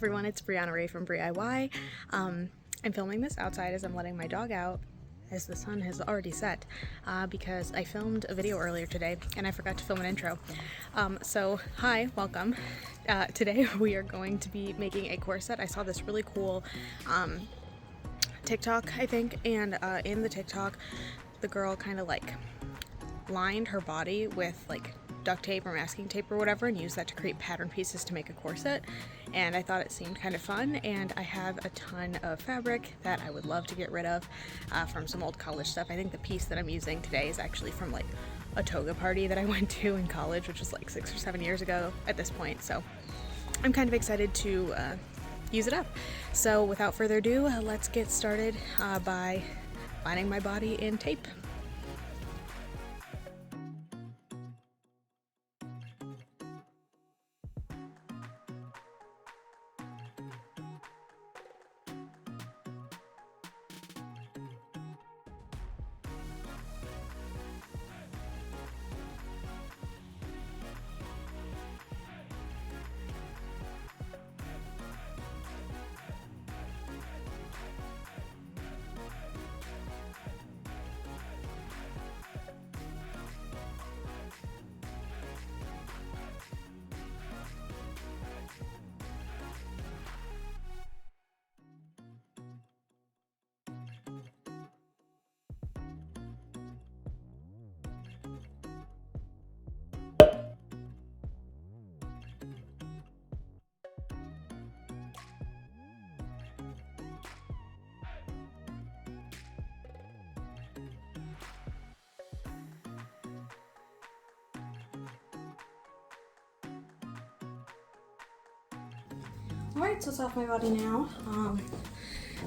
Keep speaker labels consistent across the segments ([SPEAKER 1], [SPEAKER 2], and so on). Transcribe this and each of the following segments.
[SPEAKER 1] everyone, it's Brianna Ray from BriIY. I'm filming this outside as I'm letting my dog out as the sun has already set because I filmed a video earlier today and I forgot to film an intro. So hi, welcome. Today we are going to be making a corset. I saw this really cool TikTok, I think, and in the TikTok the girl kind of like lined her body with like duct tape or masking tape or whatever and use that to create pattern pieces to make a corset, and I thought it seemed kind of fun. And I have a ton of fabric that I would love to get rid of from some old college stuff. I think the piece that I'm using today is actually from like a toga party that I went to in college, which was like 6 or 7 years ago at this point, so I'm kind of excited to use it up. So without further ado, let's get started by lining my body in tape. Alright, so it's off my body now,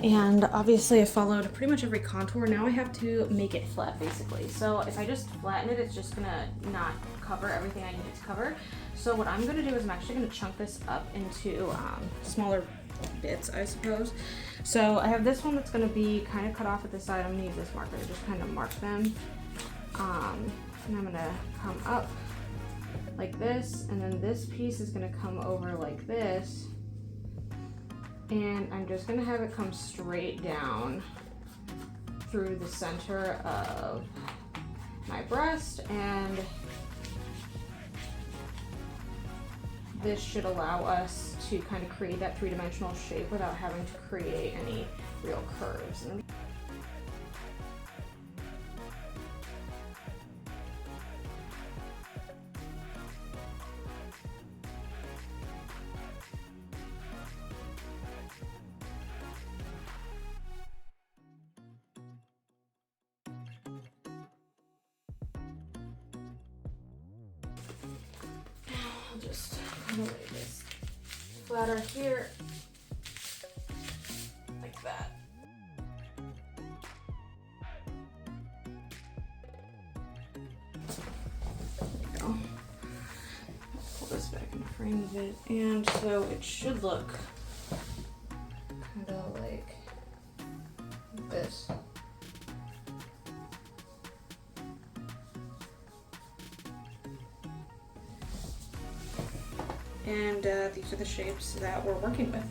[SPEAKER 1] and obviously I followed pretty much every contour. Now I have to make it flat basically. So if I just flatten it, it's just gonna not cover everything I need it to cover. So what I'm gonna do is I'm actually gonna chunk this up into smaller bits, I suppose. So I have this one that's gonna be kind of cut off at the side. I'm gonna use this marker to just kind of mark them. And I'm gonna come up like this, and then this piece is gonna come over like this. And I'm just gonna have it come straight down through the center of my breast, and this should allow us to kind of create that three-dimensional shape without having to create any real curves. Just lay this flatter here, like that. There we go. Pull this back and frame it, and so it should look kind of like this. And these are the shapes that we're working with.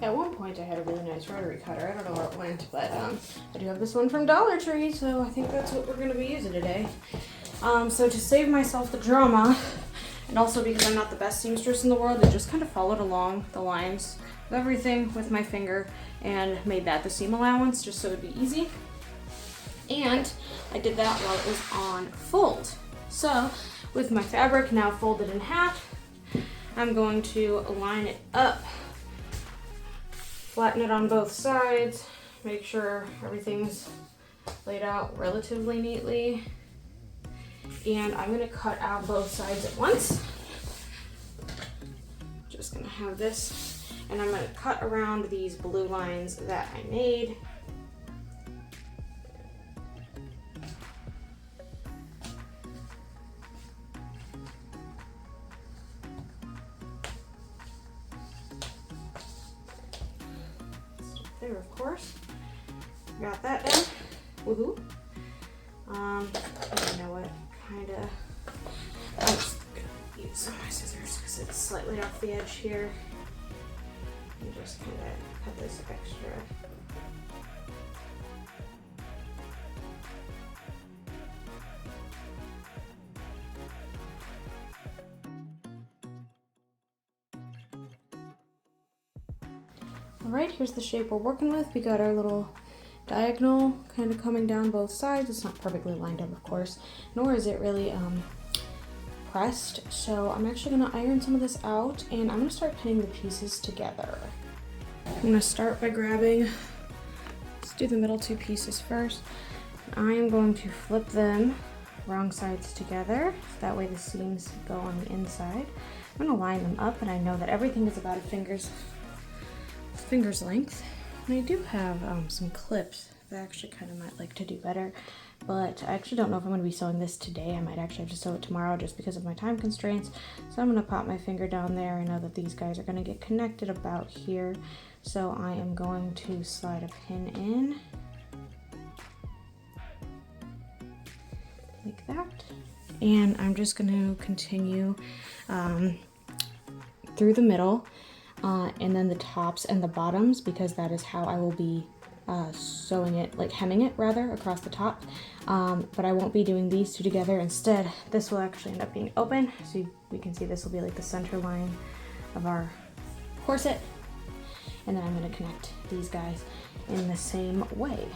[SPEAKER 1] At one point I had a really nice rotary cutter. I don't know where it went, but I do have this one from Dollar Tree, so I think that's what we're going to be using today. So to save myself the drama, and also because I'm not the best seamstress in the world, I just kind of followed along the lines of everything with my finger and made that the seam allowance just so it'd be easy. And I did that while it was on fold. So with my fabric now folded in half, I'm going to line it up, flatten it on both sides, make sure everything's laid out relatively neatly. And I'm going to cut out both sides at once. Just going to have this, and I'm going to cut around these blue lines that I made. later, of course. Got that done. Woohoo. You know what? Kinda. I'm just gonna use some of my scissors because it's slightly off the edge here. And just kinda cut this extra. Alright, here's the shape we're working with. We got our little diagonal kind of coming down both sides. It's not perfectly lined up, of course, nor is it really pressed. So I'm actually gonna iron some of this out and I'm gonna start pinning the pieces together. I'm gonna start by grabbing, let's do the middle two pieces first. I am going to flip them wrong sides together, so that way the seams go on the inside. I'm gonna line them up, and I know that everything is about a finger's length. And I do have some clips that I actually kind of might like to do better, but I actually don't know if I'm going to be sewing this today. I might actually have to sew it tomorrow just because of my time constraints. So I'm going to pop my finger down there. I know that these guys are going to get connected about here, so I am going to slide a pin in like that, and I'm just going to continue through the middle. And then the tops and the bottoms, because that is how I will be sewing it, like hemming it rather, across the top. But I won't be doing these two together. Instead, this will actually end up being open. So we can see this will be like the center line of our corset. And then I'm going to connect these guys in the same way.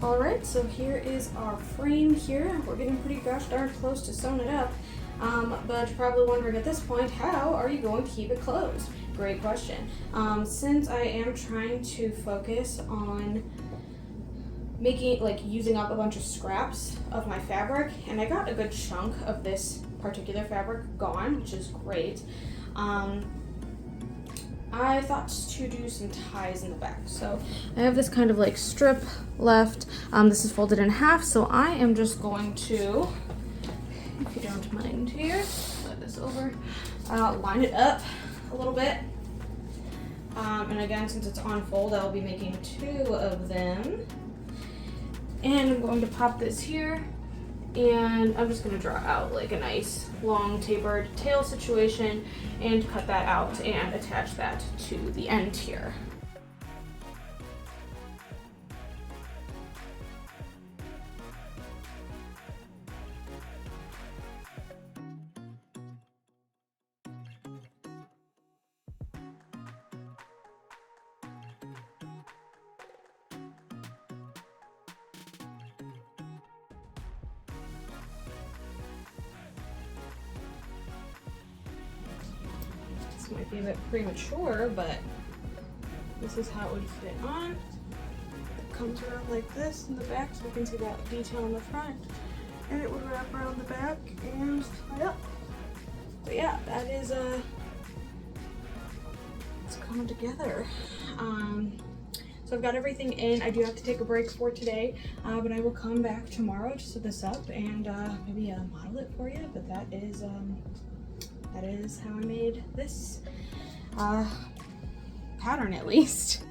[SPEAKER 1] Alright, so here is our frame here. We're getting pretty gosh darn close to sewing it up. But you're probably wondering at this point, how are you going to keep it closed? Great question. Since I am trying to focus on making, like, using up a bunch of scraps of my fabric, and I got a good chunk of this particular fabric gone, which is great. I thought to do some ties in the back. So I have this kind of like strip left. This is folded in half, so I am just going to, if you don't mind here, slide this over, line it up a little bit. And again, since it's on fold, I'll be making 2 of them. And I'm going to pop this here, and I'm just going to draw out like a nice long tapered tail situation and cut that out and attach that to the end here. Might be a bit premature, but this is how it would fit on. It comes around like this in the back, so you can see that detail in the front, and it would wrap around the back and tie up. But yeah, that is it's coming together. So I've got everything in. I do have to take a break for today, but I will come back tomorrow to set this up and maybe model it for you. But that is how I made this pattern, at least.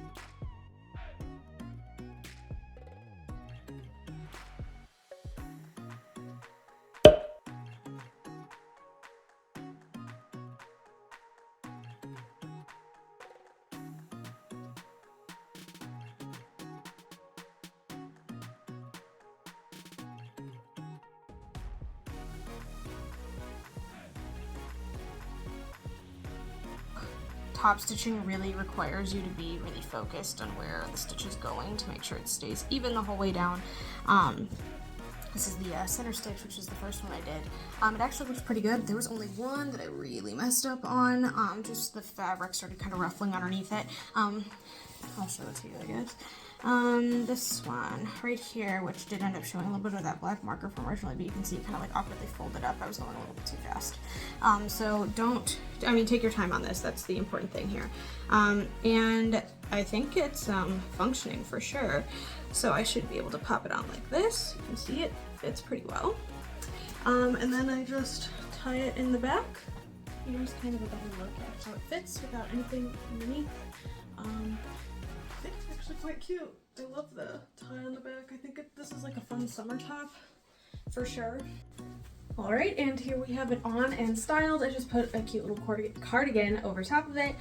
[SPEAKER 1] Top stitching really requires you to be really focused on where the stitch is going to make sure it stays even the whole way down. This is the center stitch, which is the first one I did. It actually looks pretty good. There was only one that I really messed up on. Just the fabric started kind of ruffling underneath it. I'll show it to you, I guess. This one right here, which did end up showing a little bit of that black marker from originally, but you can see it kind of like awkwardly folded up. I was going a little bit too fast. So take your time on this. That's the important thing here. And I think it's functioning for sure. So I should be able to pop it on like this. You can see it fits pretty well. And then I just tie it in the back. Here's kind of a better look at how it fits without anything underneath. I think it's actually quite cute. I love the tie on the back. I think this is like a fun summer top for sure. All right, and here we have it on and styled. I just put a cute little cardigan over top of it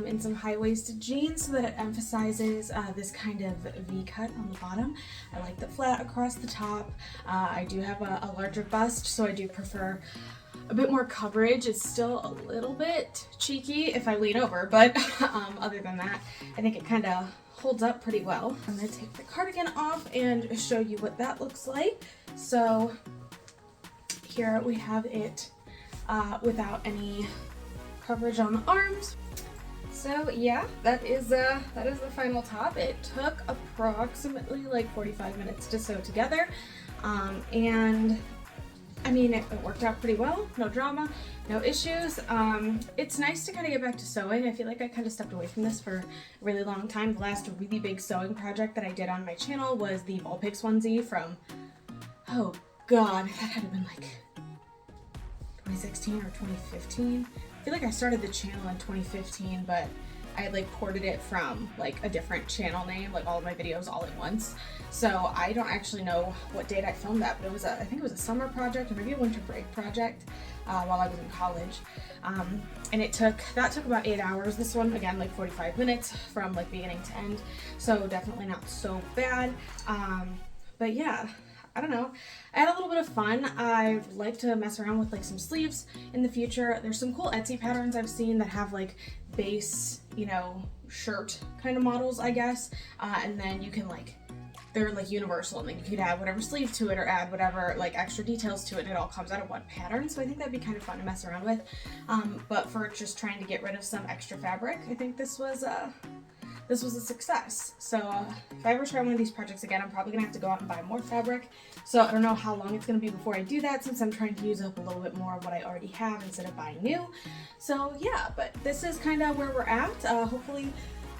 [SPEAKER 1] in some high-waisted jeans so that it emphasizes this kind of V-cut on the bottom. I like the flat across the top. I do have a larger bust, so I do prefer a bit more coverage. It's still a little bit cheeky if I lean over, but other than that, I think it kind of holds up pretty well. I'm gonna take the cardigan off and show you what that looks like. So here we have it without any coverage on the arms. So yeah, that is the final top. It took approximately like 45 minutes to sew together, and I mean it worked out pretty well. No drama, no issues. It's nice to kind of get back to sewing. I feel like I kind of stepped away from this for a really long time. The last really big sewing project that I did on my channel was the Ball Pix onesie from, oh god, that had to have been like 2016 or 2015. I feel like I started the channel in 2015, but I had like ported it from like a different channel name, like all of my videos all at once. So I don't actually know what date I filmed that, but it was I think it was a summer project or maybe a winter break project while I was in college. And that took about 8 hours. This one, again, like 45 minutes from like beginning to end. So definitely not so bad. But yeah, I don't know. I had a little bit of fun. I'd like to mess around with like some sleeves in the future. There's some cool Etsy patterns I've seen that have like base, shirt kind of models, I guess. And then you can they're like universal, and then you could add whatever sleeve to it or add whatever like extra details to it, and it all comes out of one pattern. So I think that'd be kind of fun to mess around with. But for just trying to get rid of some extra fabric, I think this was a success. So if I ever try one of these projects again, I'm probably gonna have to go out and buy more fabric. So I don't know how long it's gonna be before I do that, since I'm trying to use up a little bit more of what I already have instead of buying new. So yeah, but this is kind of where we're at.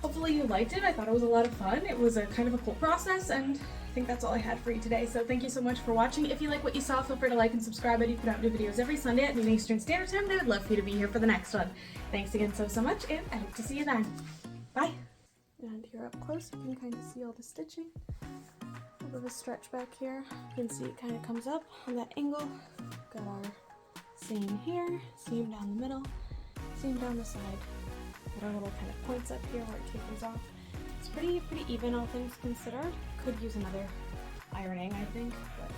[SPEAKER 1] Hopefully you liked it. I thought it was a lot of fun. It was a kind of a cool process, and I think that's all I had for you today. So thank you so much for watching. If you like what you saw, feel free to like and subscribe. I do put out new videos every Sunday at noon Eastern Standard Time, and I would love for you to be here for the next one. Thanks again so much, and I hope to see you then. Bye. And here up close, you can kind of see all the stitching. A little bit of stretch back here. You can see it kind of comes up on that angle. Got our seam here, seam down the middle, seam down the side. Got our little kind of points up here where it tapers off. It's pretty even, all things considered. Could use another ironing, I think, but